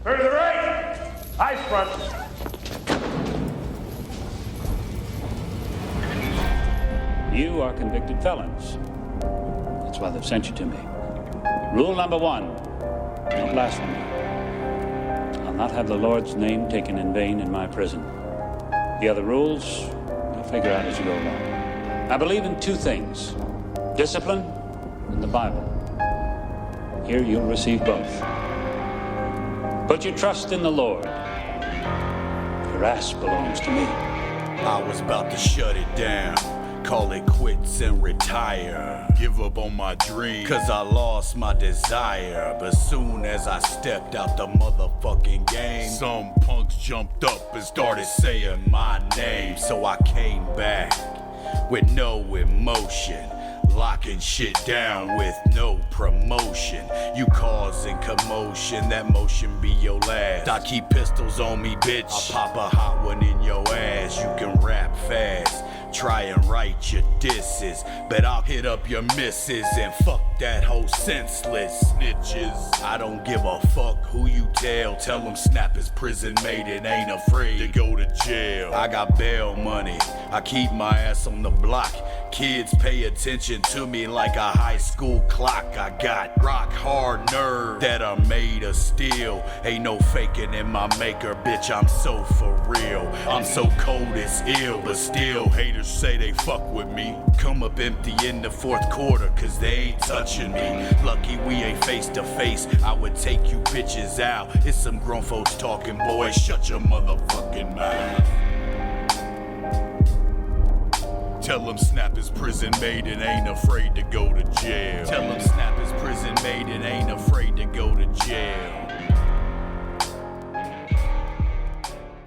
Turn to the right. Eyes front. You are convicted felons. That's why they've sent you to me. Rule number 1, no blasphemy. I'll not have the Lord's name taken in vain in my prison. The other rules, you'll figure out as you go along. I believe in 2 things, discipline and the Bible. Here you'll receive both. Put your trust in the Lord. Your ass belongs to me. I was about to shut it down, call it quits and retire. Give up on my dream, cause I lost my desire. But soon as I stepped out the motherfucking game, some punks jumped up and started saying my name. So I came back with no emotion, locking shit down with no promotion. You causing commotion, that motion be your last. I keep pistols on me, bitch. I pop a hot one in your ass. You can rap fast, try and write your disses, but I'll hit up your missus and fuck that whole senseless snitches. I don't give a fuck who you tell them Snap is prison made and ain't afraid to go to jail. I got bail money, I keep my ass on the block. Kids pay attention to me like a high school clock. I got rock hard nerve that are made of steel. Ain't no faking in my maker, bitch, I'm so for real. I'm so cold it's ill, but still haters say they fuck with me. Come up empty in the 4th quarter, cause they ain't touching me. Lucky we ain't face to face, I would take you bitches out. It's some grown folks talking, boy, shut your motherfucking mouth. Tell them Snap is prison made and ain't afraid to go to jail. Tell them Snap is prison made and ain't afraid to go to jail.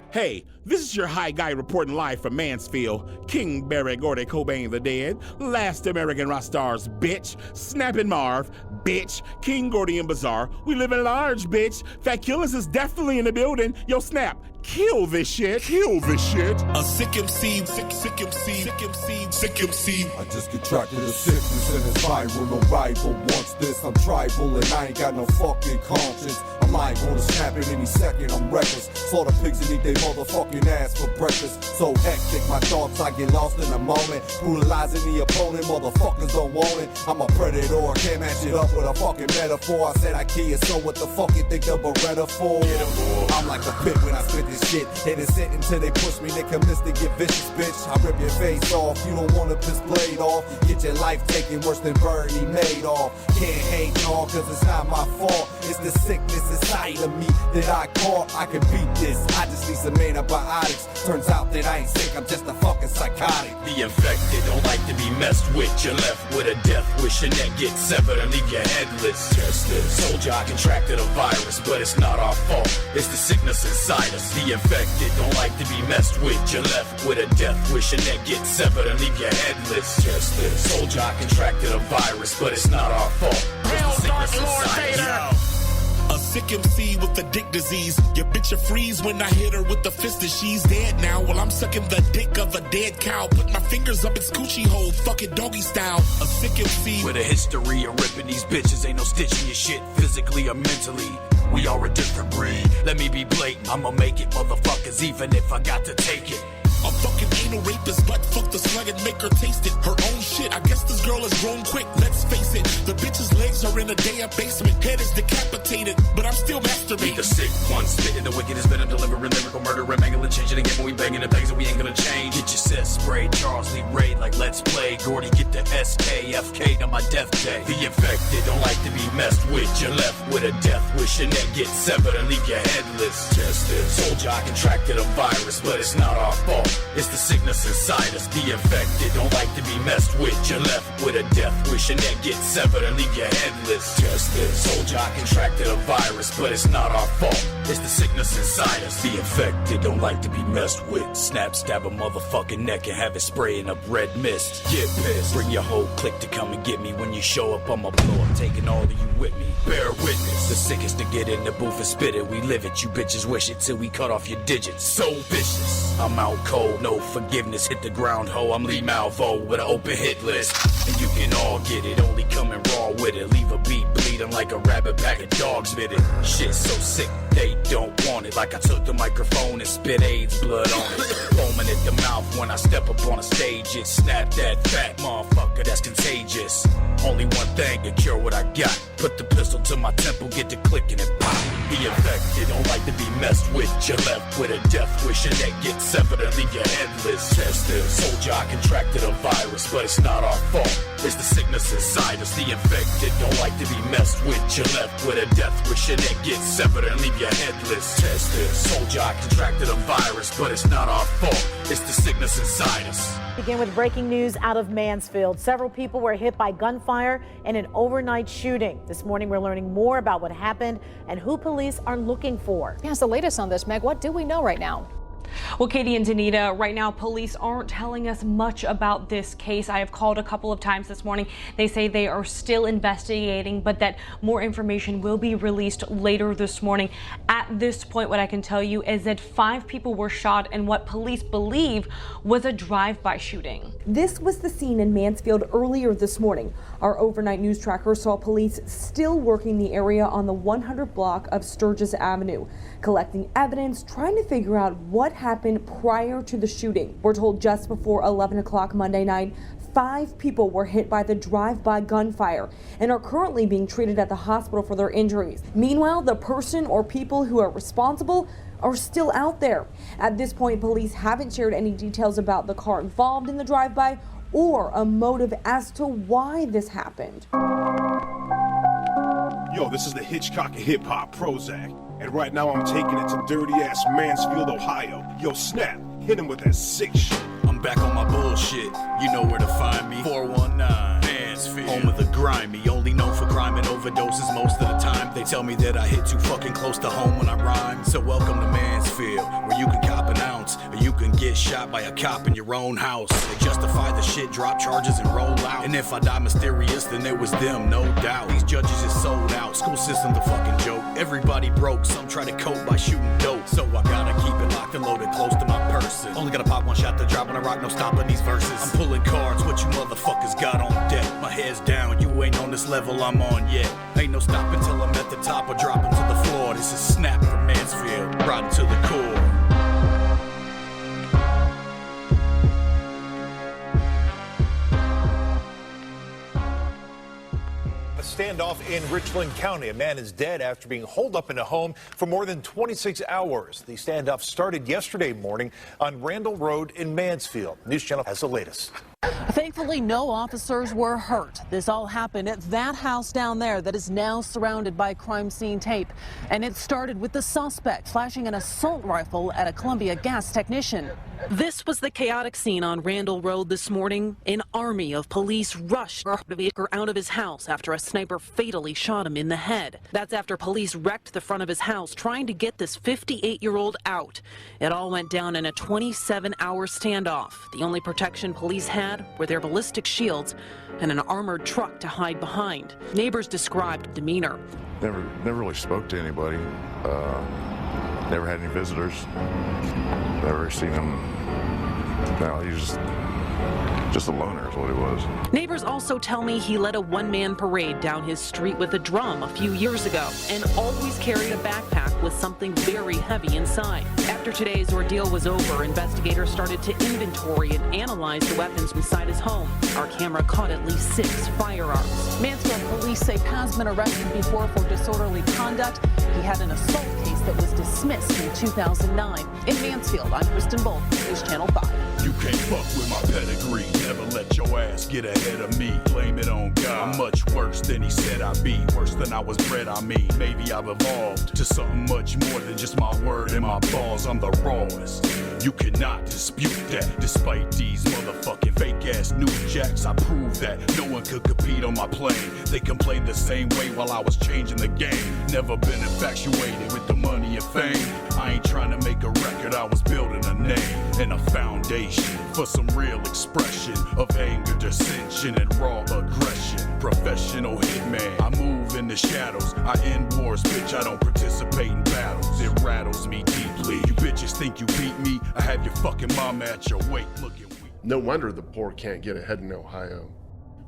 Hey, this is your high guy reporting live from Mansfield. King Barry Gordy Cobain the Dead, Last American Rock Stars, bitch. Snap and Marv, bitch. King Gordy and Bazaar, we live in large, bitch. Fat Killers is definitely in the building. Yo, Snap, kill this shit. Kill this shit. A sick MC, sick MC, sick MC, sick MC. I just contracted a sickness and it's viral. No rival wants this. I'm tribal and I ain't got no fucking conscience. I'm lying, gonna snap it any second. I'm reckless. Slaughter pigs and eat they motherfucking ass for breakfast. So hectic, my thoughts, I get lost in a moment. Brutalizing the opponent, motherfuckers don't want it. I'm a predator, can't match it up with a fucking metaphor. I said I kill, so what the fuck you think the Beretta for? I'm like a pit when I spit this shit. Hit and sit until they push me, they commence to get vicious, bitch. I rip your face off, you don't want to piss blade off. Get your life taken worse than Bernie Madoff. Can't hate y'all, cause it's not my fault. It's the sickness inside of me that I caught. I can beat this, I just need some antibiotics. Turns out that I ain't sick, I'm just a fucking psychotic. The infected don't like to be messed with. You're left with a death wish, and that gets severed and leave you headless. Just this. Told you I contracted a virus, but it's not our fault. It's the sickness inside us. The infected don't like to be messed with. You're left with a death wish, and that gets severed and leave you headless. Just this. Told you I contracted a virus, but it's not our fault. It's the sickness inside us. A sick MC with the dick disease. Your bitch a freeze when I hit her with the fist and she's dead now. While I'm sucking the dick of a dead cow. Put my fingers up its coochie hole, fucking doggy style. A sick MC with a history of ripping these bitches. Ain't no stitching your shit physically or mentally. We are a different breed. Let me be blatant, I'ma make it, motherfuckers, even if I got to take it. A fucking anal rapist, butt fuck the slug and make her taste it. Her own shit, I guess this girl is grown quick, let's face it. The bitch's legs are in a damn basement, head is decapitated, but I'm still masturbating. The sick one, spitting the wickedest venom, delivering lyrical murder, and mangling, changing again when we banging the things that we ain't gonna change. Get your set sprayed, Charles Lee Ray like let's play. Gordy get the SKFK to my death day. The infected don't like to be messed with. You're left with a death wish, and that gets severed and leave you headless. Just this. Told you I contracted a virus, but it's not our fault. It's the sickness inside us. The infected don't like to be messed with. You're left with a death wish, and that gets severed and leave you headless. Just this. Told you I contracted a virus, but it's not our fault. It's the sickness inside us. The infected don't like to be messed with. Snap, stab a motherfucking neck and have it spraying up red mist. Get pissed. Bring your whole clique to come and get me. When you show up, I'ma blow up, taking all of you with me. Bear witness. The sickest to get in the booth and spit it. We live it. You bitches wish it till we cut off your digits. So vicious. I'm out cold. No forgiveness. Hit the ground, ho. I'm Lee Malvo with an open hit list. And you can all get it. Only coming raw with it. Leave a beat bleed bleeding like a rabid pack of dogs bit it. Shit so sick, they don't want it. Like I took the microphone and spit AIDS blood on it. Foaming at the mouth when I step up on a stage. It snap that fat motherfucker that's contagious. Only one thing to cure what I got. Put the pistol to my temple, get to clicking and pop. Be infected, don't like to be messed with. You're left with a death wish and that gets severed and leave you headless. Test this. Told you I contracted a virus, but it's not our fault. It's the sickness inside us. The infected don't like to be messed with. You're left with a death wish and that gets severed and leave you headless. Test this. Told you I contracted a virus, but it's not our fault. It's the sickness inside us. Begin with breaking news out of Mansfield. Several people were hit by gunfire in an overnight shooting. This morning, we're learning more about what happened and who police are looking for. Yes, the latest on this, Meg. What do we know right now? Well, Katie and Danita, right now police aren't telling us much about this case. I have called a couple of times this morning. They say they are still investigating, but that more information will be released later this morning. At this point, what I can tell you is that 5 people were shot in what police believe was a drive-by shooting. This was the scene in Mansfield earlier this morning. Our overnight news tracker saw police still working the area on the 100 block of Sturgis Avenue, collecting evidence, trying to figure out what happened prior to the shooting. We're told just before 11 o'clock Monday night, 5 people were hit by the drive-by gunfire and are currently being treated at the hospital for their injuries. Meanwhile, the person or people who are responsible are still out there. At this point, police haven't shared any details about the car involved in the drive-by or a motive as to why this happened. Yo, this is the Hitchcock of hip-hop, Prozac. And right now I'm taking it to dirty-ass Mansfield, Ohio. Yo, Snap, hit him with that sick shit. I'm back on my bullshit. You know where to find me. 419 Mansfield, home of the grimy. Only known for crime and overdoses most of the time. They tell me that I hit too fucking close to home when I rhyme. So welcome to Mansfield, where you can cop an ounce, or you can get shot by a cop in your own house. They justify the shit, drop charges and roll out. And if I die mysterious, then it was them, no doubt. These judges is sold out. School system the fucking joke. Everybody broke. Some try to cope by shooting dope. So I gotta keep it locked and loaded close to my person. Only gotta pop one shot to drop on a rock, no stopping these verses. I'm pulling cards, what you motherfuckers got on deck. My head's down, you ain't on this level I'm on yet. Ain't no stopping till I'm at the top or dropping to the floor. This is Snap from Mansfield, riding to the core. A standoff in Richland County. A man is dead after being holed up in a home for more than 26 hours. The standoff started yesterday morning on Randall Road in Mansfield. News Channel has the latest. Thankfully, no officers were hurt. This all happened at that house down there that is now surrounded by crime scene tape. And it started with the suspect flashing an assault rifle at a Columbia Gas technician. This was the chaotic scene on Randall Road this morning. An army of police rushed out of his house after a sniper fatally shot him in the head. That's after police wrecked the front of his house trying to get this 58-year-old out. It all went down in a 27-hour standoff. The only protection police had were their ballistic shields and an armored truck to hide behind. Neighbors described demeanor. Never really spoke to anybody. Never had any visitors. Never seen him. No, he was just a loner is what he was. Neighbors also tell me he led a one-man parade down his street with a drum a few years ago and always carried a backpack with something very heavy inside. After today's ordeal was over, investigators started to inventory and analyze the weapons inside his home. Our camera caught at least 6 firearms. Mansfield police say Paz been arrested before for disorderly conduct. He had an assault case that was dismissed in 2009. In Mansfield, I'm Kristen Bull, News Channel 5. You can't fuck with my pedigree. Never let your ass get ahead of me. Blame it on God. I'm much worse than he said I'd be. Worse than I was bred, I mean. Maybe I've evolved to something much more than just my word and my balls. I'm the rawest. You cannot dispute that. Despite these motherfucking fake ass news jacks, I prove that no one could compete on my plane. They can play the same way while I was changing the game. Never been infatuated with the money and fame. I ain't trying to make a record, I was building a name and a foundation for some real expression of anger, dissension, and raw aggression. Professional hitman, I move in the shadows. I end wars, bitch, I don't participate in battles. It rattles me deeply. You bitches think you beat me? I have your fucking mama at your wake looking weak. No wonder the poor can't get ahead in Ohio.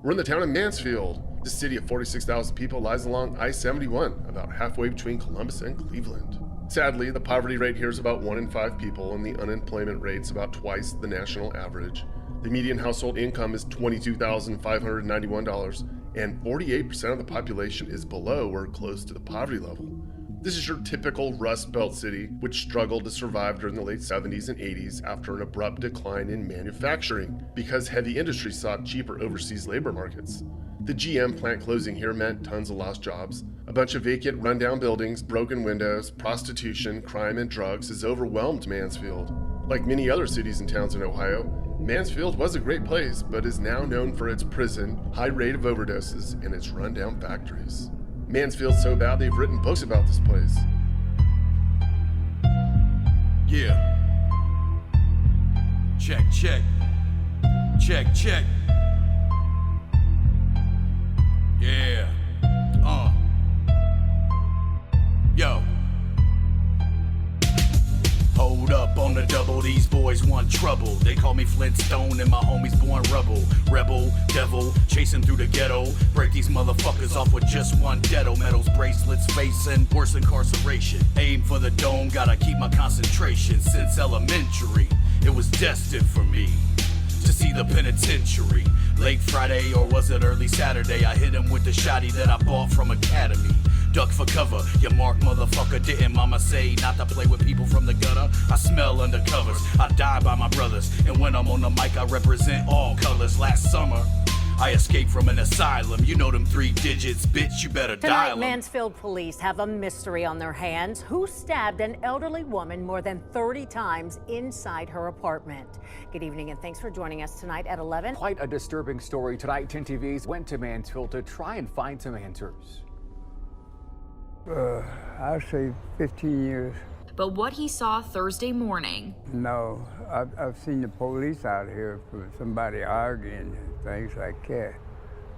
We're in the town of Mansfield, This city of 46,000 people lies along I-71, about halfway between Columbus and Cleveland. Sadly, the poverty rate here is about 1 in 5 people, and the unemployment rate's about twice the national average. The median household income is $22,591, and 48% of the population is below or close to the poverty level. This is your typical Rust Belt city, which struggled to survive during the late 70s and 80s after an abrupt decline in manufacturing, because heavy industry sought cheaper overseas labor markets. The GM plant closing here meant tons of lost jobs. A bunch of vacant, rundown buildings, broken windows, prostitution, crime, and drugs has overwhelmed Mansfield. Like many other cities and towns in Ohio, Mansfield was a great place, but is now known for its prison, high rate of overdoses, and its rundown factories. Mansfield's so bad they've written books about this place. Yeah. Check, check. Check, check. Yeah. Yo. Hold up on the double, these boys want trouble. They call me Flintstone and my homies born rubble. Rebel, devil, chasing through the ghetto. Break these motherfuckers off with just one deado. Medals, bracelets, facing worse incarceration. Aim for the dome, gotta keep my concentration. Since elementary, it was destined for me to see the penitentiary. Late Friday or was it early Saturday, I hit him with the shotty that I bought from Academy. Duck for cover, you mark motherfucker. Didn't mama say not to play with people from the gutter? I smell undercovers, I die by my brothers. And when I'm on the mic, I represent all colors. Last summer, I escaped from an asylum. You know them 3 digits, bitch, you better dial them. Tonight, Mansfield police have a mystery on their hands. Who stabbed an elderly woman more than 30 times inside her apartment? Good evening and thanks for joining us tonight at 11. Quite a disturbing story tonight. 10 TV's went to Mansfield to try and find some answers. I'd say 15 years. But what he saw Thursday morning. No, I've seen the police out here for somebody arguing, things like that,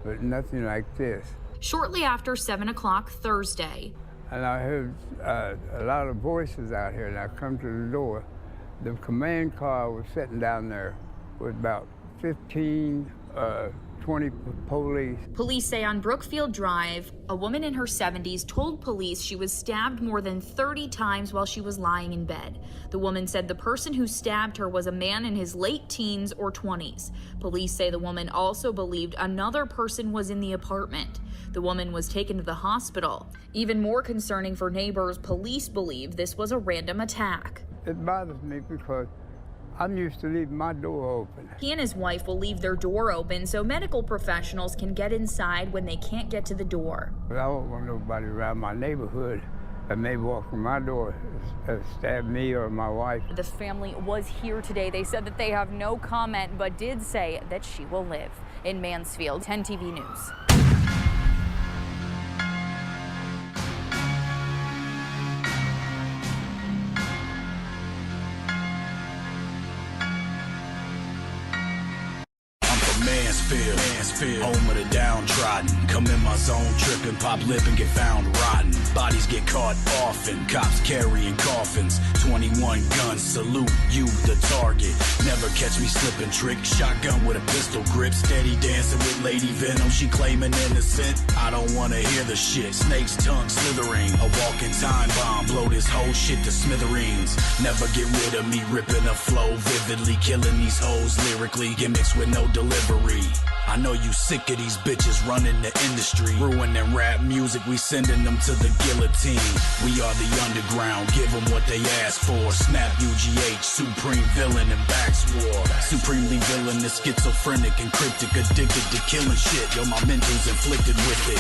but nothing like this. Shortly after 7 o'clock Thursday. And I heard a lot of voices out here, and I come to the door. The command car was sitting down there with about 15, 20 police. Police say on Brookfield Drive, a woman in her 70s told police she was stabbed more than 30 times while she was lying in bed. The woman said the person who stabbed her was a man in his late teens or 20s. Police say the woman also believed another person was in the apartment. The woman was taken to the hospital. Even more concerning for neighbors, police believe this was a random attack. It bothers me because I'm used to leaving my door open. He and his wife will leave their door open so medical professionals can get inside when they can't get to the door. But I don't want nobody around my neighborhood that may walk from my door and stab me or my wife. The family was here today. They said that they have no comment, but did say that she will live. In Mansfield, 10 TV News. Mansfield, home of the downtrodden. Come in my zone, tripping, pop lip and get found rotten. Bodies get caught often, cops carrying coffins. 21 guns, salute you, the target. Never catch me slipping, trick. Shotgun with a pistol grip, steady dancing with Lady Venom. She claiming innocent. I don't wanna hear the shit. Snake's tongue slithering, a walking time bomb. Blow this whole shit to smithereens. Never get rid of me, ripping a flow vividly, killing these hoes lyrically. Gimmicks with no delivery. I know you sick of these bitches running the industry, ruining rap music, we sending them to the guillotine. We are the underground, give them what they ask for. Snap UGH, supreme villain and backs war. Supremely villainous, schizophrenic and cryptic, addicted to killing shit. Yo, my mental's inflicted with it.